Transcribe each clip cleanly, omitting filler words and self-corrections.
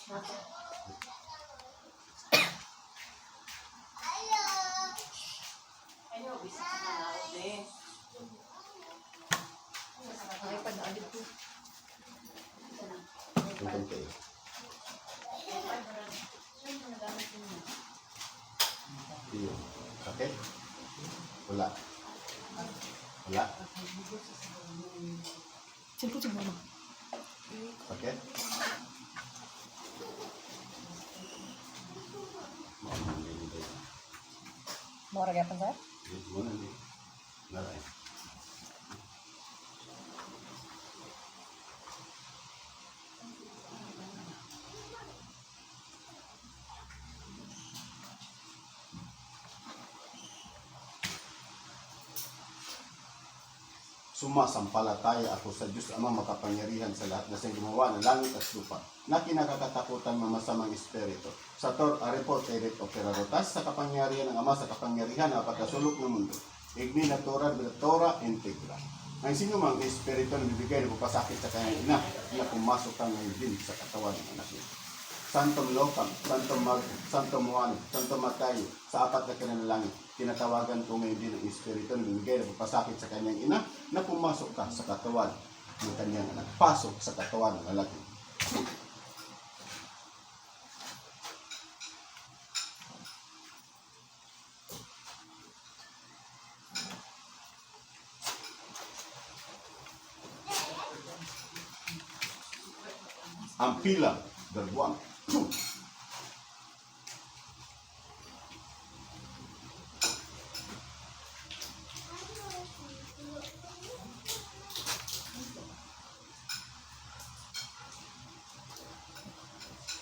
Ayaw, bisa ka na ako din. Ay, pag-aalit ko. Sakit? Wala. Wala. Cellphone si mama. Sakit? Mau lagi apa sir? Gimana nih? Nara ya? Sumasampalataya ako sa Diyos Ama makapangyarihan sa lahat na siyang gumawa ng langit at lupa na kinakakatakutan ng masamang espiritu. Sa tor areport erit operarotas sa kapangyarihan ng Ama sa kapangyarihan na pagkasulok ng mundo. Igni natura tora integra. Ang sino mang espiritu na bibigay ng papasakit sa kanyang ina na pumasok ka ngayon din sa katawan ng anak niya. Santom Lokam, Santom Mag, Santom Juan, Santom Matayo, sa apat na kinanalangin, tinatawagan ko ngayon din ang espiritu na bibigay ng papasakit sa kanyang ina na pumasok ka sa katawan ng kanyang anak. Pasok sa katawan ng lalaki. Ang pila, darbuang.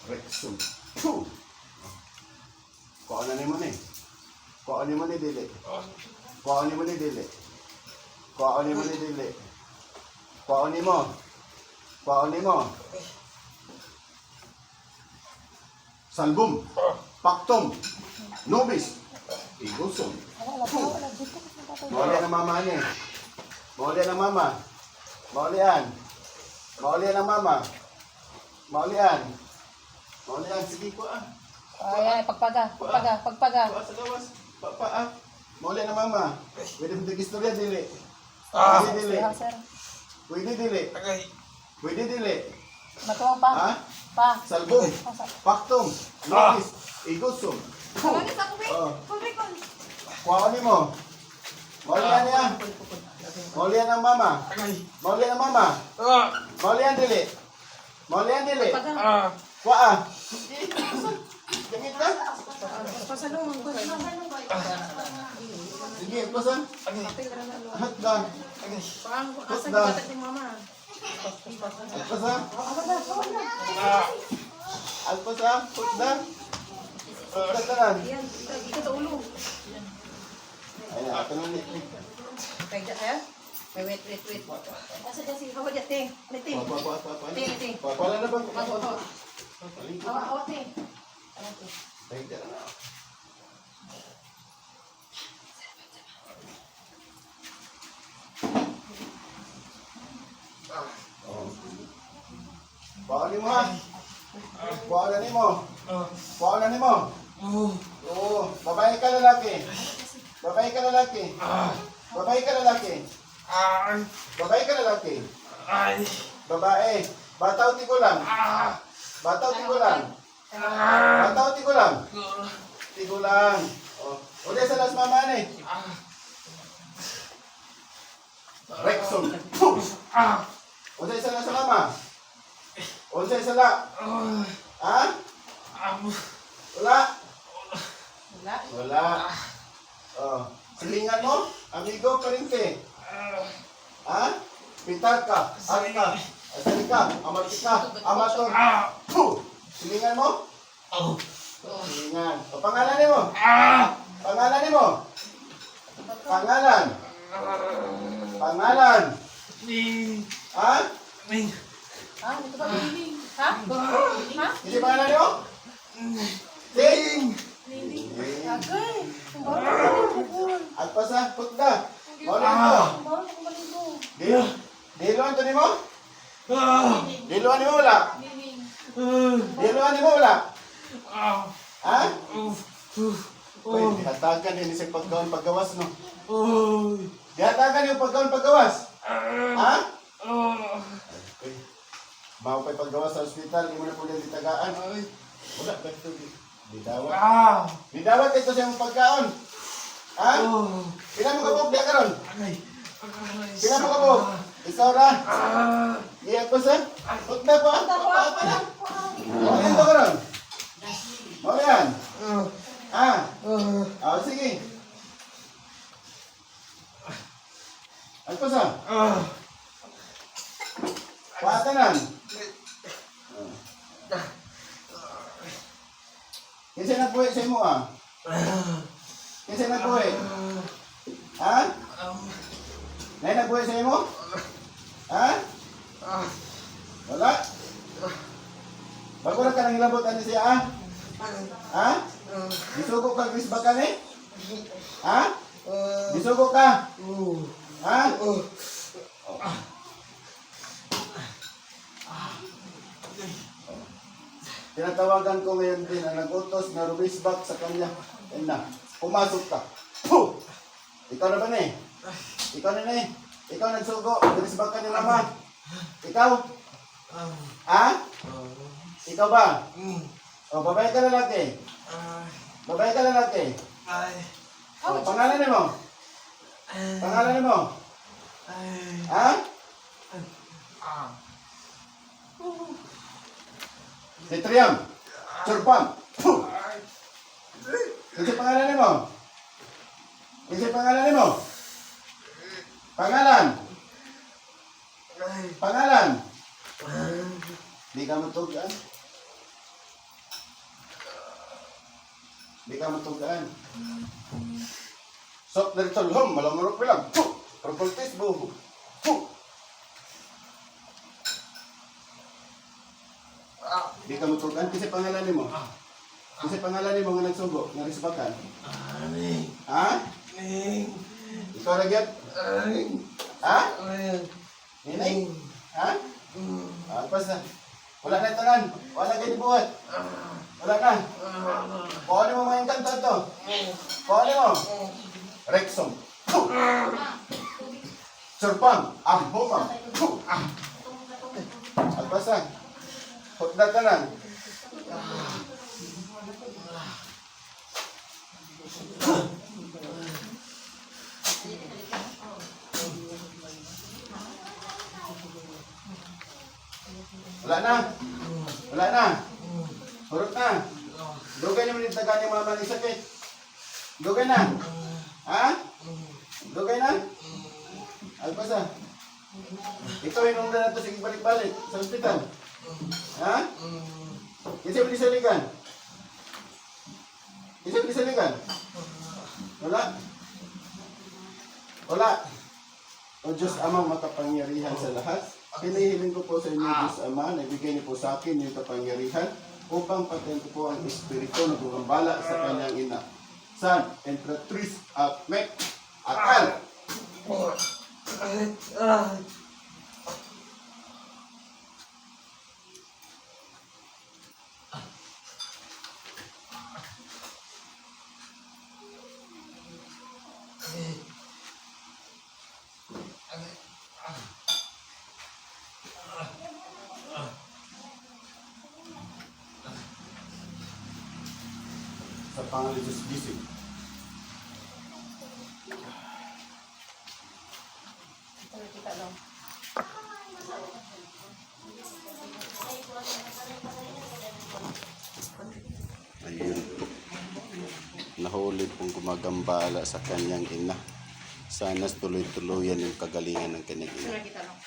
Rexum. Kung ano mo ni? Kung ano mo ni dili? Kung ano mo ni dili? Kung ano mo ni dili? Kung ano mo? Kung ano mo? Salbum, Paktom, Nobis, Igusum. Maulian ang mama niya. Maulian ang mama. Maulian. Maulian ang mama. Maulian. Maulian, sige po ah. Ay, pagpaga. Pa sa gawas. Pa. Maulian ang mama. Pwede mo istorya dili. Pwede dili. Sir. Pwede dili. Pwede dili. Matuwang pa. Ha? Pa. Salbum, Paktom, Nobis, Igusum. Kawagis ako, wait. Oh. Pumikon. Kuha ni mo. Maulian niya. Maulian ang mama. Maulian ang mama. Maulian dili. Maulian dili. Kuha ah. Gamit ka? Pasalong. Sige, pasan. Hat ka. Asa gibatat ni mama? Alpasa. Alpasa. Putda. Putda tanan. Ito sa ulo. Ayan, ato na ni. Kaya ya? Wait. Asa dyan si Hawa dyan, te. Te. Te. Wala na bang? Hawa, te. Baik dah na. Bawa ni mo ha. Bawa ni mo. Bawa ni mo. Oo. Babae ka lalaki. Babae ka lalaki. Babae ka lalaki. Babae ka lalaki. Babae. Bataw ti ko lang. Bataw ti ko lang. Bataw ti ko lang. Ti ko lang. Oh. Udah sa las mama ni. Rexon. Udah sa las mama. Unsay sala? Ha? Wala? Wala. Oh. Silingan mo? Amigo Parinte. Ha? Pintar ka? At ka? Asali ka? Amati ka? Amator? Silingan mo? Silingan. O pangalan mo? Pangalan mo? Pangalan? Pangalan? Ha? Ha? Ito ba biling? Ha? Ha? Hindi pangalan mo? Ting! Agay. At pa sa putda. Maulian mo. Dilo ang tunin mo? Dilo ang wala? Biling. Biluan mo wala? Ha? Uy, dihatagan din si pagkaon paggawas, no? Dihatagan yung pagkaon paggawas. Ha? Uy, mau pa'y paggawas sa ospital, di mo na po din ditagaan. Wala, ba ito? Didawat. Didawat ito siyang pagkaon. Ha? Pila mo kabog, di karon. Pila mo kabog. Ikaw na. Iyan ko sa. Huwag na po. Apa na. Ano ito karon? Mau yan. Sige. Ano sa? Patanan. Kasi nagbuhay sa imo Kasi nagbuhay. Ha? Nay nagbuhay sa imo? Ha? Wala? Bago na ka nang ilabot ano siya Ha? Disugo ka Chris Bakan eh? Ha? Disugo ka? Ha? Tinatawagan ko ngayon din ang nag-utos na rumisbak sa kanya. Yan na, pumasok ka. Puh! Ikaw na ba na Ikaw na na Ikaw nagsugo, rumisbak ka ni mama. Ikaw? Ha? Ikaw ba? O, babae ka lalaki. Babae ka lalaki. O, pangalan mo? Pangalan mo? Ha? Nitriam. Surpam. Puh! Kasi pangalan mo? Kasi pangalan mo? Pangalan? Pangalan? Di ka matugaan? Di ka matugaan? Sok dari tolong malam merok bilang. Puh! Perpultis buhu. Puh! Di ka matugaan kasi pangalan mo. Kasi pangalan mo nga nagsugo, nga risbakan. Ha? Ikaw ragyat? Ha? Ninay? Ha? Pas na. Wala na tangan. Wala kayo dibuhat. Wala na. Kuhanin mo mga kanto ito. Kuhanin mo. Rexom. Surpam. Ahbomam. Pas na. Hotdat ka na. Wala na. Wala na. Hurot na. Dugay naman yung taga niya mama ni sakit. Dugay na. Ha? Dugay na? Alpasa. Ikaw inunda na ito. Sige balik-balik sa ospital. Ha? Kasi beli salikan? Kasi beli salikan? Wala? Wala. O Diyos Ama makapangyarihan sa lahat. Hinihiling ko po sa inyo, Diyos Ama, nagbigay niyo po sa akin yung kapangyarihan upang patayin ko po ang espiritu na gumambala sa kanyang ina. San, Entratrice, at Mek, Akal. Sa pangalan ni Diyos, gising. Kita lang. Ayun po. Nahuli pong gumagambala sa kanyang ina. Sana tuloy-tuluyan yung kagalingan ng kanyang ina. Kita lang.